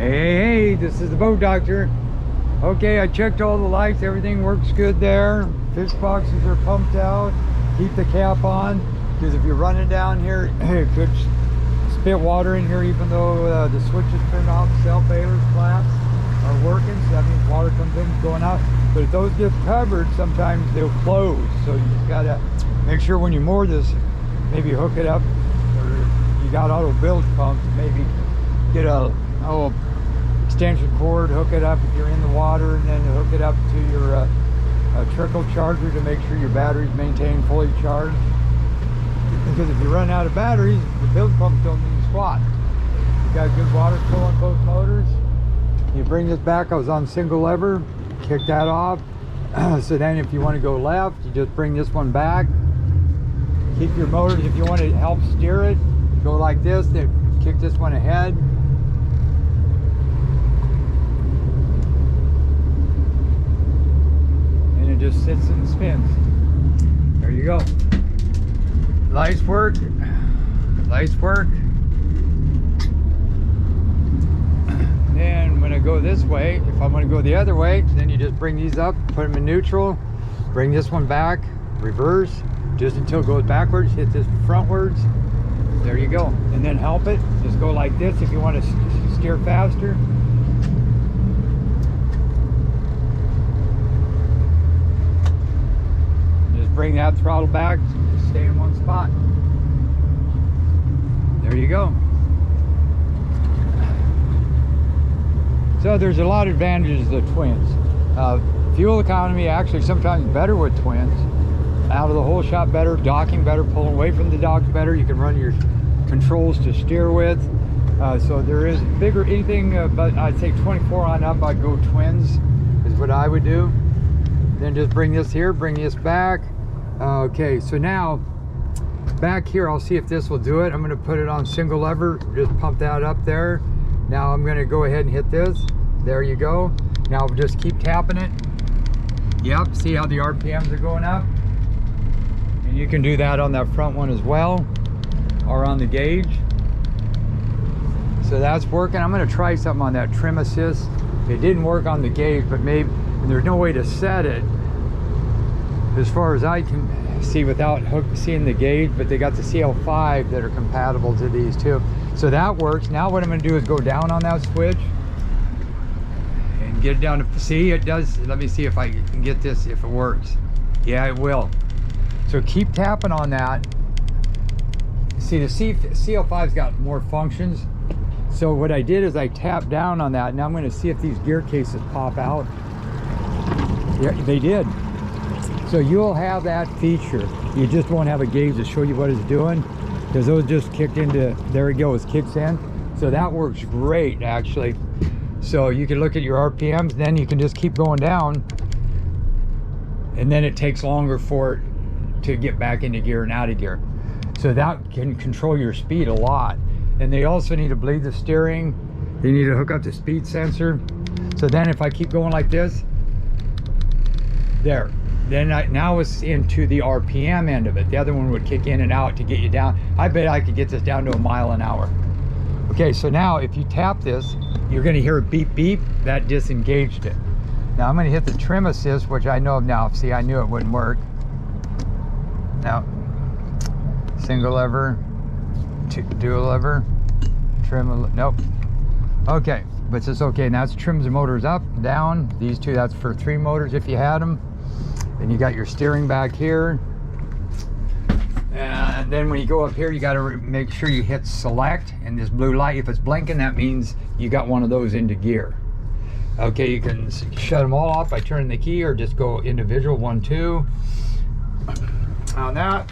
Hey, this is the boat doctor. Okay, I checked all the lights, everything works good there. Fish boxes are pumped out. Keep the cap on, because if you're running down here, it could spit water in here even though the switch is turned off. Cell bailers, flaps are working, so that means water comes in, going out. But if those get covered, sometimes they'll close. So you just gotta make sure when you moor this, maybe hook it up, or you got auto bilge pumps, maybe get a extension cord, hook it up if you're in the water, and then hook it up to your trickle charger to make sure your batteries maintain fully charged. Because if you run out of batteries, the bilge pumps don't mean squat. You got good water flow on both motors. You bring this back. I was on single lever, kick that off. So then if you want to go left, you just bring this one back. Keep your motors, if you want to help steer it, go like this, then kick this one ahead. Just sits and spins. There you go. Lights work. Lights work. Then when I go this way, if I want to go the other way, then you just bring these up, put them in neutral, bring this one back, reverse, just until it goes backwards, hit this frontwards. There you go. And then help it. Just go like this if you want to steer faster. Bring that throttle back, stay in one spot. There you go. So there's a lot of advantages of twins. Fuel economy actually sometimes better with twins. Out of the whole shot better, docking better, pulling away from the docks better. You can run your controls to steer with. So there is bigger anything, but I'd say 24 on up, I'd go twins is what I would do. Then just bring this here, bring this back. Okay, so now back here, I'll see if this will do it. I'm going to put it on single lever, just pump that up there. Now I'm going to go ahead and hit this. There you go. Now just keep tapping it. Yep, see how the RPMs are going up? And you can do that on that front one as well, or on the gauge. So that's working. I'm going to try something on that trim assist. It didn't work on the gauge, but maybe there's no way to set it as far as I can see without seeing the gauge, but they got the CL5 that are compatible to these too. So that works. Now what I'm going to do is go down on that switch and get it down to, see it does. Let me see if I can get this, if it works. Yeah, it will. So keep tapping on that. See, the CL5's got more functions. So what I did is I tapped down on that. Now I'm going to see if these gear cases pop out. Yeah, they did. So you'll have that feature. You just won't have a gauge to show you what it's doing, because those just kicked into, there it goes, kicks in. So that works great actually. So you can look at your RPMs, then you can just keep going down, and then it takes longer for it to get back into gear and out of gear. So that can control your speed a lot. And they also need to bleed the steering. They need to hook up the speed sensor. So then if I keep going like this, there. Then now it's into the RPM end of it. The other one would kick in and out to get you down. I bet I could get this down to a mile an hour. Okay, so now if you tap this, you're gonna hear a beep beep. That disengaged it. Now I'm gonna hit the trim assist, which I know now. See, I knew it wouldn't work. Now, single lever, dual lever, trim, nope. Okay, but it's okay. Now it trims the motors up, down. These two, that's for 3 motors if you had them. Then you got your steering back here. And then when you go up here, you got to make sure you hit select, and this blue light, if it's blinking, that means you got one of those into gear. Okay, you can shut them all off by turning the key, or just go individual 1, 2 on that.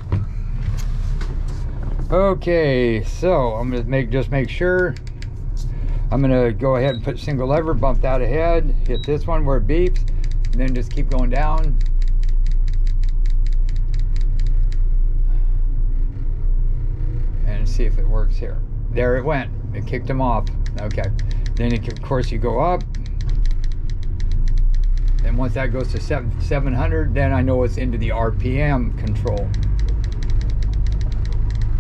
Okay, so I'm gonna just make sure. I'm gonna go ahead and put single lever, bump that ahead, hit this one where it beeps, and then just keep going down. And see if it works here. There it went. It kicked them off. Okay. Then of course you go up. And once that goes to 700, then I know it's into the RPM control.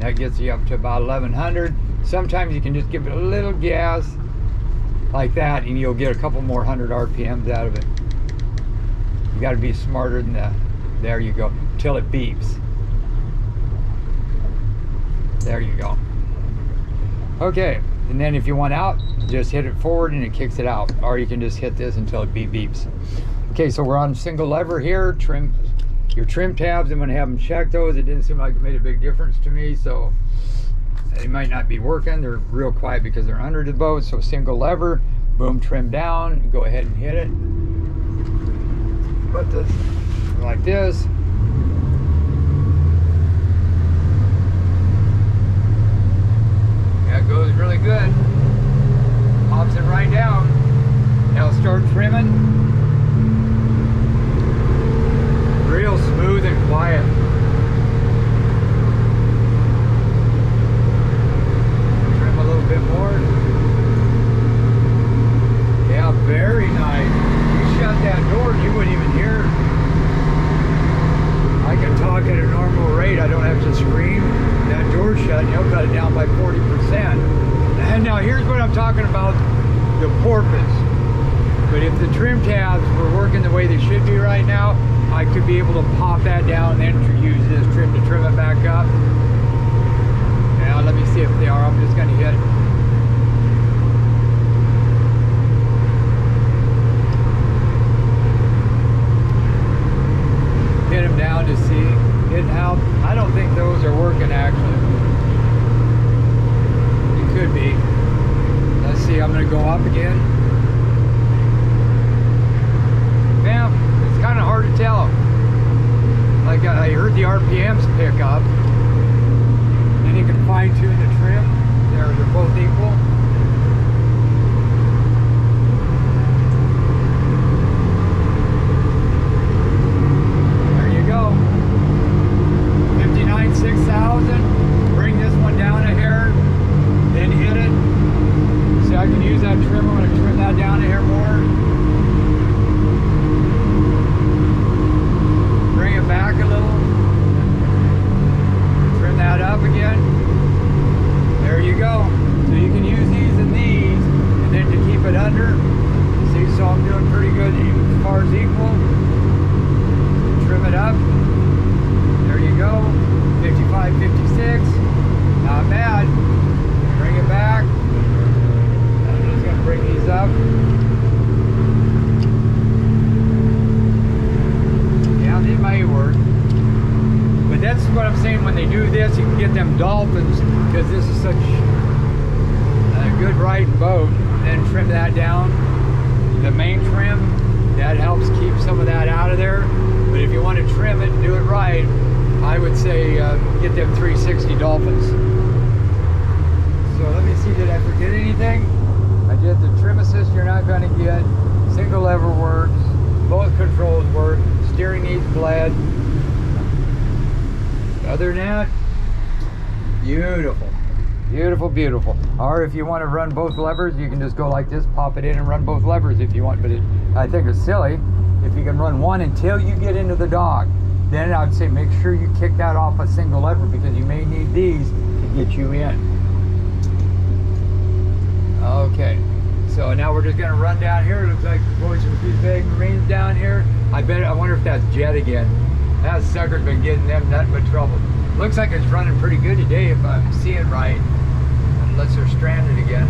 That gets you up to about 1100. Sometimes you can just give it a little gas like that, and you'll get a couple more 100 RPMs out of it. You got to be smarter than that. There you go, till it beeps. There you go. Okay, and then if you want out, just hit it forward and it kicks it out, or you can just hit this until it beeps. Okay, so we're on single lever here. Trim your trim tabs. I'm going to have them check those. It didn't seem like it made a big difference to me, so they might not be working. They're real quiet because they're under the boat. So single lever, boom, trim down, go ahead and hit it. Put this like this. That goes really good. Pops it right down. Now start trimming. Real smooth and quiet. Trim a little bit more. Yeah, very nice. You shut that door, you wouldn't even hear. I can talk at a normal rate. I don't have to scream. That door shut, and you'll cut it down by 40%. And now here's what I'm talking about, the porpoise. But if the trim tabs were working the way they should be right now, I could be able to pop that down and then use this trim to trim it back up. Now let me see if they are. I'm just going to hit. Hit them down to see it help. I don't think those are working actually. It could be. Let's see. I'm going to go up again. Yeah, it's kind of hard to tell. Like I heard the RPMs pick up. Then you can fine tune the trim. They're both equal. There you go. 59, 6,000. Bring this one down a hair. Then hit it. See, I can use that trim. I'm going to trim that down a hair more. Bring it back a little. Trim that up again. There you go. So you can use these and these, and then to keep it under. See, so I'm doing pretty good as far as equal. Trim it up. There you go. 55, 56. Not bad. Bring it back. I'm just going to bring these up. It might work, but that's what I'm saying. When they do this, you can get them dolphins, because this is such a good riding boat. Then trim that down. The main trim, that helps keep some of that out of there. But if you want to trim it and do it right, I would say get them 360 dolphins. So let me see, did I forget anything? I did the trim assist you're not going to get. Single lever works. Both controls work. Steering needs bled. Other than that, beautiful. Beautiful, beautiful. Or if you want to run both levers, you can just go like this, pop it in and run both levers if you want. But I think it's silly if you can run one until you get into the dock. Then I would say make sure you kick that off a single lever, because you may need these to get you in. Okay. So now we're just going to run down here. It looks like the boys from these big Marines down here. I wonder if that's jet again. That sucker's been getting them nothing but trouble. Looks like it's running pretty good today if I'm seeing right. Unless they're stranded again.